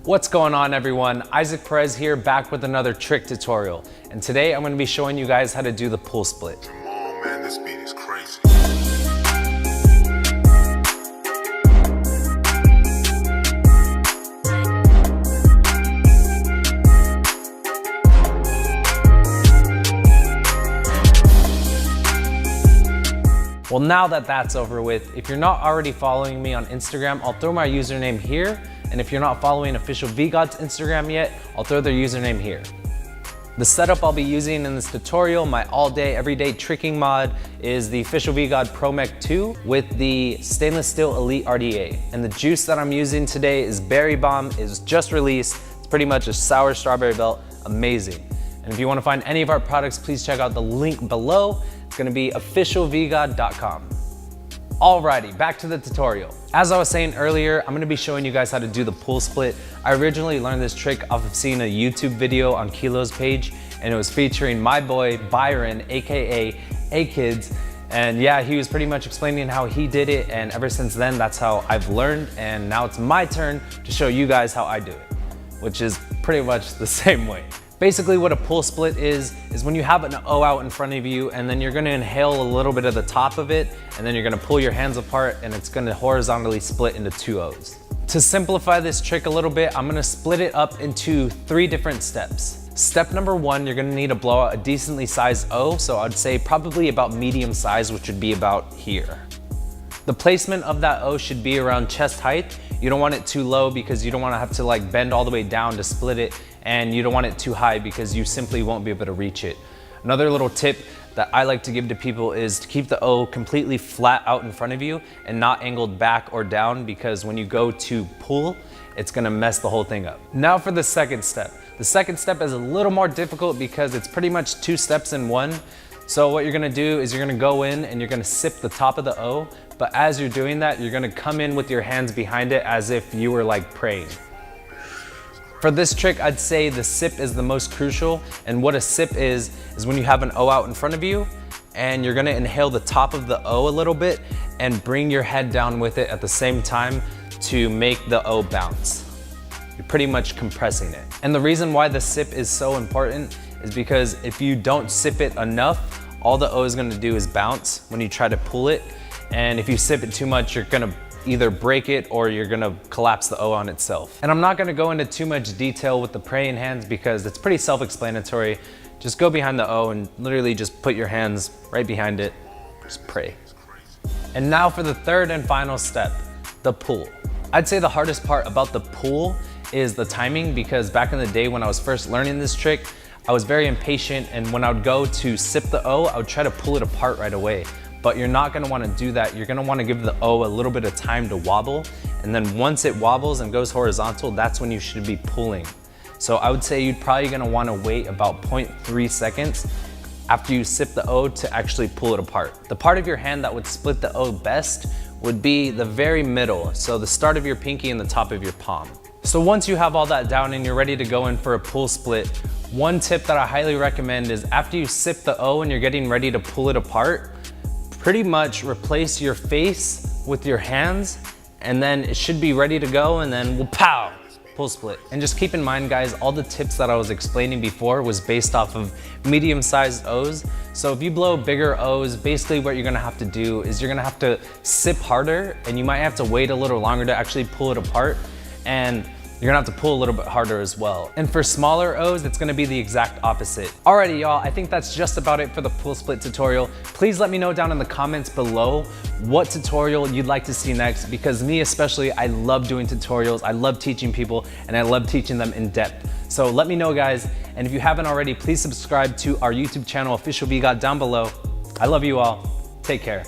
What's going on, everyone? Isaac Perez here, back with another trick tutorial. And today I'm going to be showing you guys how to do the pull split. Come on, man, this beat is crazy. Well, now that that's over with, if you're not already following me on Instagram, I'll throw my username here. And if you're not following official Vgod's Instagram yet, I'll throw their username here. The setup I'll be using in this tutorial, my all day, everyday tricking mod, is the official Vgod Pro Mech 2 with the stainless steel Elite RDA. And the juice that I'm using today is Berry Bomb, is just released. It's pretty much a sour strawberry belt, amazing. And if you wanna find any of our products, please check out the link below. It's gonna be officialvgod.com. Alrighty, back to the tutorial. As I was saying earlier, I'm gonna be showing you guys how to do the pull split. I originally learned this trick off of seeing a YouTube video on Kilo's page, and it was featuring my boy Byron, AKA A-Kids. And yeah, he was pretty much explaining how he did it, and ever since then, that's how I've learned. And now it's my turn to show you guys how I do it, which is pretty much the same way. Basically what a pull split is when you have an O out in front of you, and then you're gonna inhale a little bit of the top of it, and then you're gonna pull your hands apart, and it's gonna horizontally split into two O's. To simplify this trick a little bit, I'm gonna split it up into 3 different steps. Step number 1, you're gonna need to blow out a decently sized O, so I'd say probably about medium size, which would be about here. The placement of that O should be around chest height. You don't want it too low because you don't want to have to like bend all the way down to split it, and you don't want it too high because you simply won't be able to reach it. Another little tip that I like to give to people is to keep the O completely flat out in front of you and not angled back or down, because when you go to pull, it's gonna mess the whole thing up. Now for the second step. The second step is a little more difficult because it's pretty much 2 steps in one. So what you're gonna do is you're gonna go in and you're gonna sip the top of the O, but as you're doing that, you're gonna come in with your hands behind it as if you were like praying. For this trick, I'd say the sip is the most crucial, and what a sip is when you have an O out in front of you, and you're gonna inhale the top of the O a little bit and bring your head down with it at the same time to make the O bounce. You're pretty much compressing it. And the reason why the sip is so important is because if you don't sip it enough, all the O is gonna do is bounce when you try to pull it. And if you sip it too much, you're gonna either break it or you're gonna collapse the O on itself. And I'm not gonna go into too much detail with the praying hands because it's pretty self-explanatory. Just go behind the O and literally just put your hands right behind it. Just pray. And now for the third and final step, the pull. I'd say the hardest part about the pull is the timing, because back in the day when I was first learning this trick, I was very impatient, and when I would go to sip the O, I would try to pull it apart right away. But you're not gonna wanna do that. You're gonna wanna give the O a little bit of time to wobble, and then once it wobbles and goes horizontal, that's when you should be pulling. So I would say you're probably gonna wanna wait about 0.3 seconds after you sip the O to actually pull it apart. The part of your hand that would split the O best would be the very middle, so the start of your pinky and the top of your palm. So once you have all that down and you're ready to go in for a pull split, one tip that I highly recommend is after you sip the O and you're getting ready to pull it apart, pretty much replace your face with your hands, and then it should be ready to go, and then pow, pull split. And just keep in mind, guys, all the tips that I was explaining before was based off of medium-sized O's. So if you blow bigger O's, basically what you're gonna have to do is you're gonna have to sip harder, and you might have to wait a little longer to actually pull it apart, and you're gonna have to pull a little bit harder as well. And for smaller O's, it's gonna be the exact opposite. Alrighty, y'all, I think that's just about it for the pull split tutorial. Please let me know down in the comments below what tutorial you'd like to see next, because me especially, I love doing tutorials, I love teaching people, and I love teaching them in depth. So let me know, guys, and if you haven't already, please subscribe to our YouTube channel, Official Vgod, down below. I love you all. Take care.